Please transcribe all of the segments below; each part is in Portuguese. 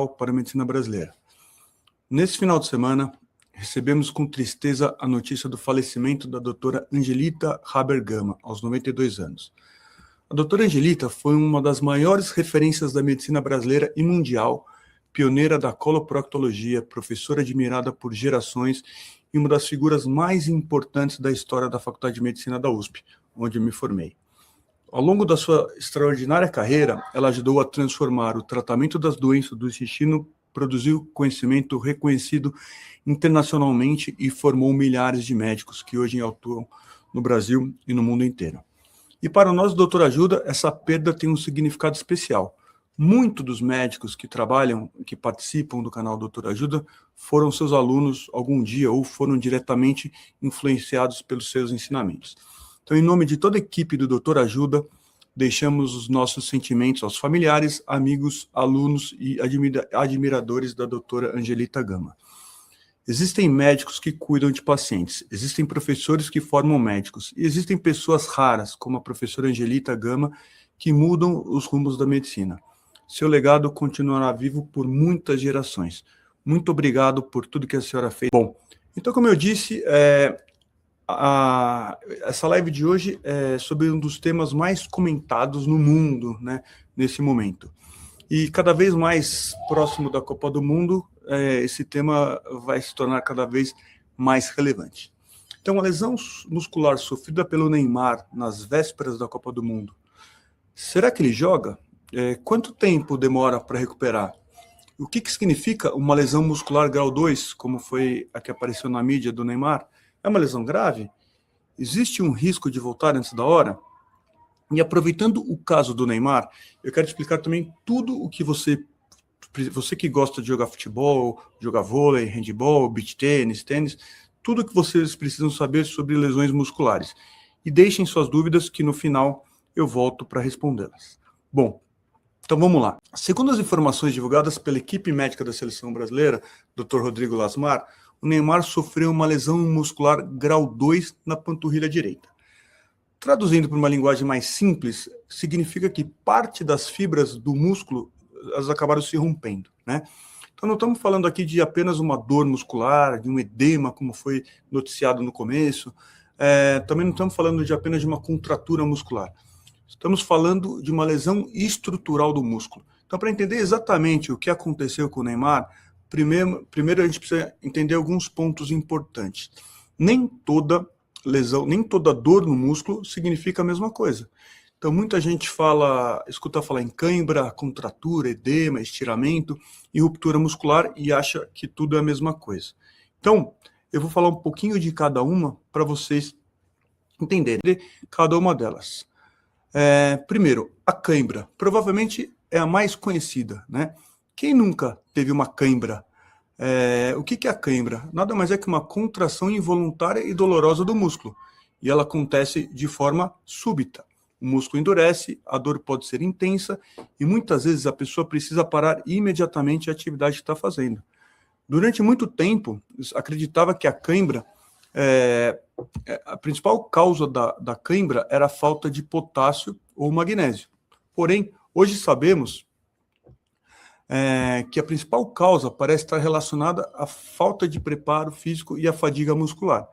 para a medicina brasileira. Nesse final de semana, recebemos com tristeza a notícia do falecimento da doutora Angelita Haber-Gama, aos 92 anos. A doutora Angelita foi uma das maiores referências da medicina brasileira e mundial, pioneira da coloproctologia, professora admirada por gerações e uma das figuras mais importantes da história da Faculdade de Medicina da USP, onde eu me formei. Ao longo da sua extraordinária carreira, ela ajudou a transformar o tratamento das doenças do intestino, produziu conhecimento reconhecido internacionalmente e formou milhares de médicos que hoje atuam no Brasil e no mundo inteiro. E para nós, doutor Ajuda, essa perda tem um significado especial. Muitos dos médicos que trabalham, que participam do canal Doutor Ajuda, foram seus alunos algum dia ou foram diretamente influenciados pelos seus ensinamentos. Então, em nome de toda a equipe do Doutor Ajuda, deixamos os nossos sentimentos aos familiares, amigos, alunos e admiradores da doutora Angelita Gama. Existem médicos que cuidam de pacientes, existem professores que formam médicos, e existem pessoas raras, como a professora Angelita Gama, que mudam os rumos da medicina. Seu legado continuará vivo por muitas gerações. Muito obrigado por tudo que a senhora fez. Bom, então, como eu disse, essa live de hoje é sobre um dos temas mais comentados no mundo, né, nesse momento. E cada vez mais próximo da Copa do Mundo, esse tema vai se tornar cada vez mais relevante. Então, a lesão muscular sofrida pelo Neymar nas vésperas da Copa do Mundo, será que ele joga? Quanto tempo demora para recuperar? O que significa uma lesão muscular grau 2, como foi a que apareceu na mídia do Neymar? É uma lesão grave? Existe um risco de voltar antes da hora? E aproveitando o caso do Neymar, eu quero explicar também tudo o que você que gosta de jogar futebol, jogar vôlei, handebol, beach tênis, tudo o que vocês precisam saber sobre lesões musculares. E deixem suas dúvidas que no final eu volto para respondê-las. Bom, então vamos lá. Segundo as informações divulgadas pela equipe médica da seleção brasileira, Dr. Rodrigo Lasmar, o Neymar sofreu uma lesão muscular grau 2 na panturrilha direita. Traduzindo para uma linguagem mais simples, significa que parte das fibras do músculo elas acabaram se rompendo, né? Então não estamos falando aqui de apenas uma dor muscular, de um edema, como foi noticiado no começo, também não estamos falando de apenas de uma contratura muscular. Estamos falando de uma lesão estrutural do músculo. Então, para entender exatamente o que aconteceu com o Neymar, primeiro a gente precisa entender alguns pontos importantes. Nem toda lesão, nem toda dor no músculo significa a mesma coisa. Então, muita gente escuta falar em cãibra, contratura, edema, estiramento e ruptura muscular e acha que tudo é a mesma coisa. Então, eu vou falar um pouquinho de cada uma para vocês entenderem cada uma delas. Primeiro, a cãibra. Provavelmente é a mais conhecida, né? Quem nunca teve uma cãibra? O que é a cãibra? Nada mais é que uma contração involuntária e dolorosa do músculo. E ela acontece de forma súbita. O músculo endurece, a dor pode ser intensa e muitas vezes a pessoa precisa parar imediatamente a atividade que está fazendo. Durante muito tempo, acreditava que a cãibra, a principal causa da cãibra era a falta de potássio ou magnésio. Porém, hoje sabemos que a principal causa parece estar relacionada à falta de preparo físico e à fadiga muscular.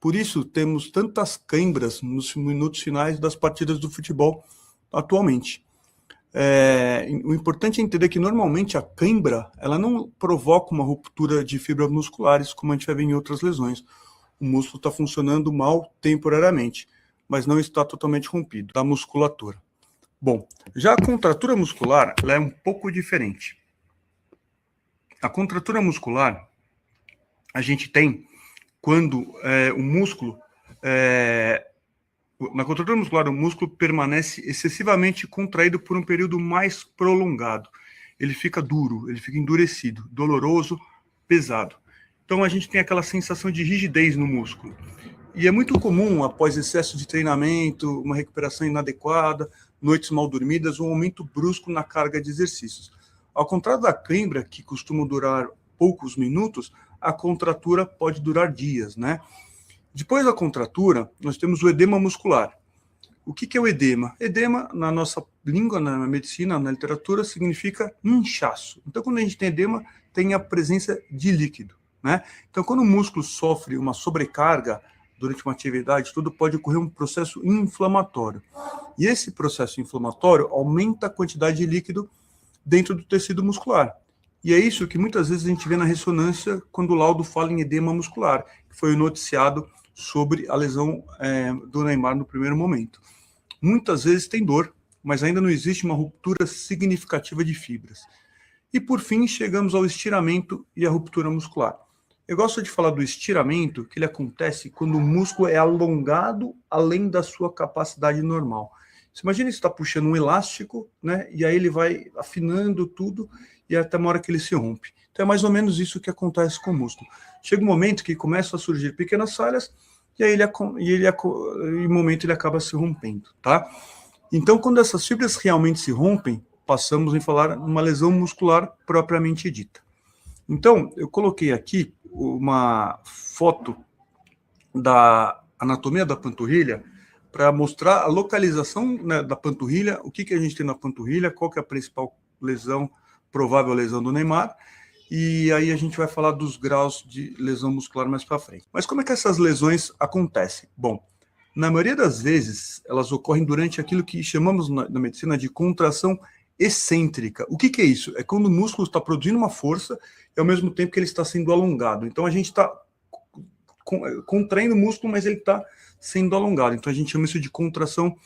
Por isso, temos tantas cãibras nos minutos finais das partidas do futebol atualmente. O importante é entender que, normalmente, a cãibra ela não provoca uma ruptura de fibras musculares, como a gente vai ver em outras lesões. O músculo está funcionando mal temporariamente, mas não está totalmente rompido da musculatura. Bom, já a contratura muscular ela é um pouco diferente. A contratura muscular, a gente tem quando o músculo, na contratura muscular, o músculo permanece excessivamente contraído por um período mais prolongado. Ele fica duro, ele fica endurecido, doloroso, pesado. Então a gente tem aquela sensação de rigidez no músculo. E é muito comum, após excesso de treinamento, uma recuperação inadequada, noites mal dormidas, um aumento brusco na carga de exercícios. Ao contrário da cãibra, que costuma durar poucos minutos, a contratura pode durar dias, né? Depois da contratura, nós temos o edema muscular. O que é o edema? Edema, na nossa língua, na medicina, na literatura, significa inchaço. Então, quando a gente tem edema, tem a presença de líquido, né? Então, quando o músculo sofre uma sobrecarga durante uma atividade, tudo pode ocorrer um processo inflamatório. E esse processo inflamatório aumenta a quantidade de líquido dentro do tecido muscular. E é isso que muitas vezes a gente vê na ressonância quando o laudo fala em edema muscular, que foi noticiado sobre a lesão do Neymar no primeiro momento. Muitas vezes tem dor, mas ainda não existe uma ruptura significativa de fibras. E por fim, chegamos ao estiramento e à ruptura muscular. Eu gosto de falar do estiramento, que ele acontece quando o músculo é alongado além da sua capacidade normal. Você imagina que você está puxando um elástico, né? E aí ele vai afinando tudo e até uma hora que ele se rompe. Então é mais ou menos isso que acontece com o músculo. Chega um momento que começam a surgir pequenas falhas e aí em um momento ele acaba se rompendo, tá? Então, quando essas fibras realmente se rompem, passamos a falar numa lesão muscular propriamente dita. Então, eu coloquei aqui uma foto da anatomia da panturrilha para mostrar a localização, né, da panturrilha, o que a gente tem na panturrilha, qual que é a principal lesão, provável lesão do Neymar, e aí a gente vai falar dos graus de lesão muscular mais para frente. Mas como é que essas lesões acontecem? Bom, na maioria das vezes, elas ocorrem durante aquilo que chamamos na medicina de contração excêntrica. O que é isso? É quando o músculo está produzindo uma força e ao mesmo tempo que ele está sendo alongado. Então a gente está contraindo o músculo, mas ele está sendo alongado. Então a gente chama isso de contração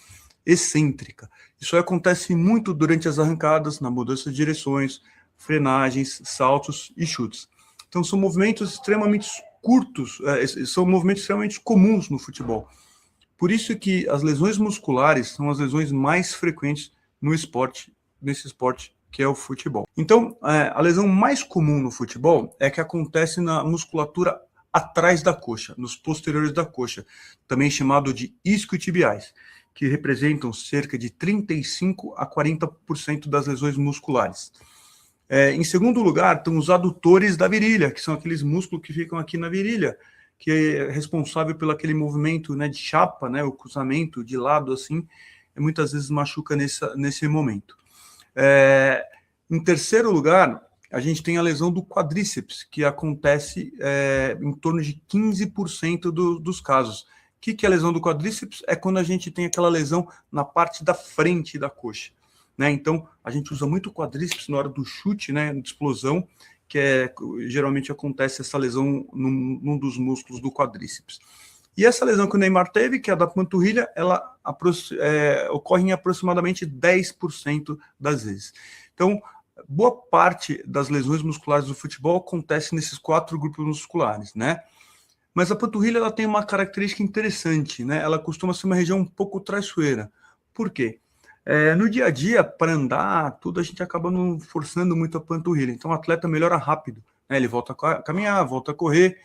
excêntrica. Isso acontece muito durante as arrancadas, na mudança de direções, frenagens, saltos e chutes. Então são movimentos extremamente curtos, são movimentos extremamente comuns no futebol. Por isso que as lesões musculares são as lesões mais frequentes no esporte, nesse esporte que é o futebol. Então, a lesão mais comum no futebol é que acontece na musculatura atrás da coxa, nos posteriores da coxa, também chamado de isquiotibiais, que representam cerca de 35% a 40% das lesões musculares. Em segundo lugar, estão os adutores da virilha, que são aqueles músculos que ficam aqui na virilha, que é responsável pelo aquele movimento, né, de chapa, né, o cruzamento de lado, assim, muitas vezes machuca nesse momento. Em terceiro lugar, a gente tem a lesão do quadríceps, que acontece em torno de 15% dos casos. O que é a lesão do quadríceps? É quando a gente tem aquela lesão na parte da frente da coxa, né? Então, a gente usa muito o quadríceps na hora do chute, né, de explosão, que geralmente acontece essa lesão num dos músculos do quadríceps. E essa lesão que o Neymar teve, que é a da panturrilha, ela ocorre em aproximadamente 10% das vezes. Então, boa parte das lesões musculares do futebol acontece nesses 4 grupos musculares, né? Mas a panturrilha ela tem uma característica interessante, né? Ela costuma ser uma região um pouco traiçoeira. Por quê? No dia a dia, para andar, tudo, a gente acaba não forçando muito a panturrilha. Então, o atleta melhora rápido, né? Ele volta a caminhar, volta a correr,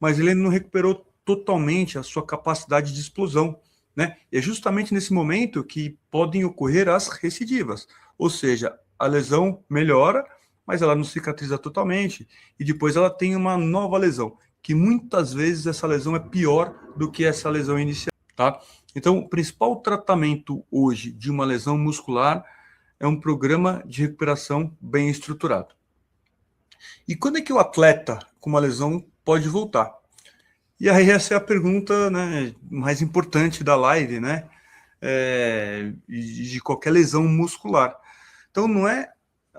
mas ele não recuperou totalmente a sua capacidade de explosão, né? E é justamente nesse momento que podem ocorrer as recidivas, ou seja, a lesão melhora, mas ela não cicatriza totalmente, e depois ela tem uma nova lesão, que muitas vezes essa lesão é pior do que essa lesão inicial, tá? Então, o principal tratamento hoje de uma lesão muscular é um programa de recuperação bem estruturado. E quando é que o atleta com uma lesão pode voltar? E aí essa é a pergunta, né, mais importante da live, né, de qualquer lesão muscular. Então, não é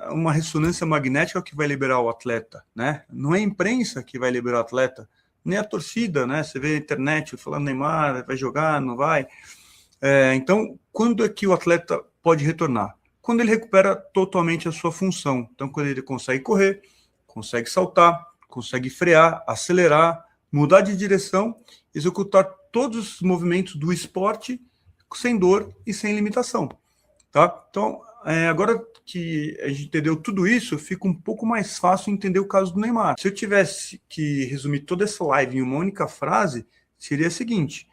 uma ressonância magnética que vai liberar o atleta, né? Não é a imprensa que vai liberar o atleta, nem a torcida, né? Você vê a internet falando Neymar, vai jogar, não vai. Então, quando é que o atleta pode retornar? Quando ele recupera totalmente a sua função. Então, quando ele consegue correr, consegue saltar, consegue frear, acelerar, mudar de direção, executar todos os movimentos do esporte sem dor e sem limitação, tá? Então, agora que a gente entendeu tudo isso, fica um pouco mais fácil entender o caso do Neymar. Se eu tivesse que resumir toda essa live em uma única frase, seria a seguinte: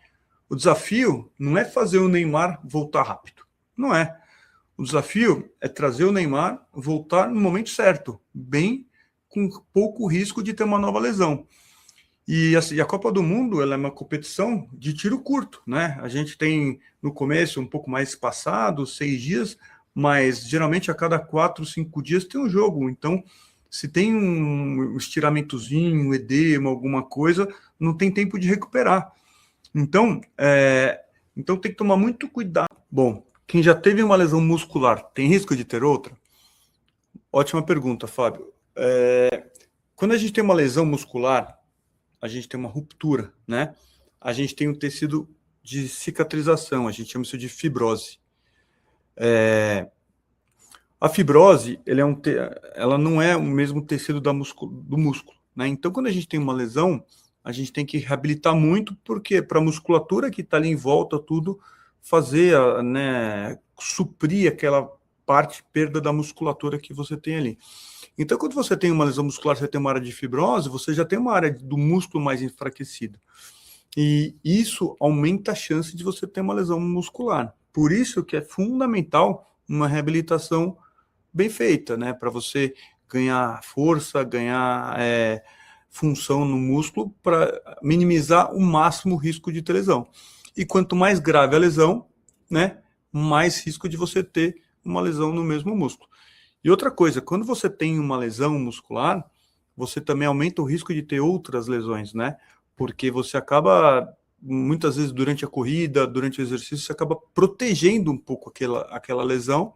o desafio não é fazer o Neymar voltar rápido, não é. O desafio é trazer o Neymar voltar no momento certo, bem com pouco risco de ter uma nova lesão. E assim, a Copa do Mundo, ela é uma competição de tiro curto, né? A gente tem no começo um pouco mais espaçado, 6 dias, mas geralmente a cada 4, 5 dias tem um jogo. Então, se tem um estiramentozinho, um edema, alguma coisa, não tem tempo de recuperar. Então, então tem que tomar muito cuidado. Bom, quem já teve uma lesão muscular tem risco de ter outra? Ótima pergunta, Fábio. Quando a gente tem uma lesão muscular, a gente tem uma ruptura, né? A gente tem um tecido de cicatrização, a gente chama isso de fibrose. A fibrose, ela não é o mesmo tecido do músculo, né? Então, quando a gente tem uma lesão, a gente tem que reabilitar muito, porque para a musculatura que está ali em volta, tudo, fazer, né, suprir aquela perda da musculatura que você tem ali. Então, quando você tem uma lesão muscular, você tem uma área de fibrose, você já tem uma área do músculo mais enfraquecida. E isso aumenta a chance de você ter uma lesão muscular. Por isso que é fundamental uma reabilitação bem feita, né? Para você ganhar força, ganhar função no músculo, para minimizar o máximo o risco de ter lesão. E quanto mais grave a lesão, né, mais risco de você ter uma lesão no mesmo músculo. E outra coisa, quando você tem uma lesão muscular, você também aumenta o risco de ter outras lesões, né? Porque você acaba, muitas vezes, durante a corrida, durante o exercício, você acaba protegendo um pouco aquela lesão,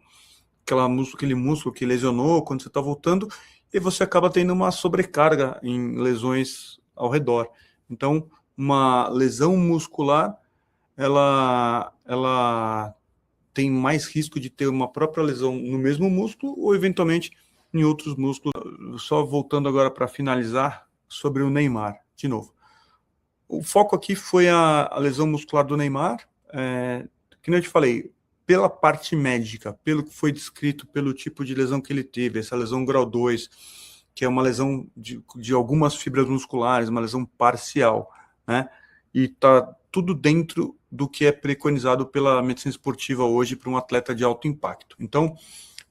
aquele músculo que lesionou quando você está voltando, e você acaba tendo uma sobrecarga em lesões ao redor. Então, uma lesão muscular, ela tem mais risco de ter uma própria lesão no mesmo músculo ou, eventualmente, em outros músculos. Só voltando agora para finalizar sobre o Neymar, de novo. O foco aqui foi a lesão muscular do Neymar, que eu te falei, pela parte médica, pelo que foi descrito, pelo tipo de lesão que ele teve, essa lesão grau 2, que é uma lesão de algumas fibras musculares, uma lesão parcial, né? E tá tudo dentro do que é preconizado pela medicina esportiva hoje para um atleta de alto impacto. Então,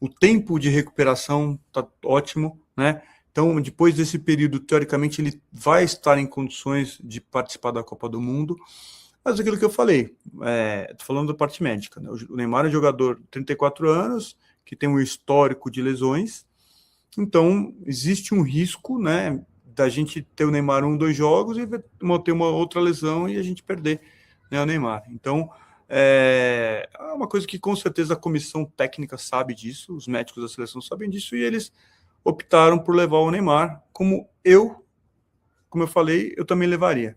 o tempo de recuperação tá ótimo, né? Então, depois desse período, teoricamente, ele vai estar em condições de participar da Copa do Mundo. Mas aquilo que eu falei, tô falando da parte médica, né? O Neymar é um jogador de 34 anos, que tem um histórico de lesões, então existe um risco, né, da gente ter o Neymar 2 jogos e ter uma outra lesão e a gente perder, né, o Neymar. Então, é uma coisa que com certeza a comissão técnica sabe disso, os médicos da seleção sabem disso, e eles optaram por levar o Neymar, como eu falei, eu também levaria.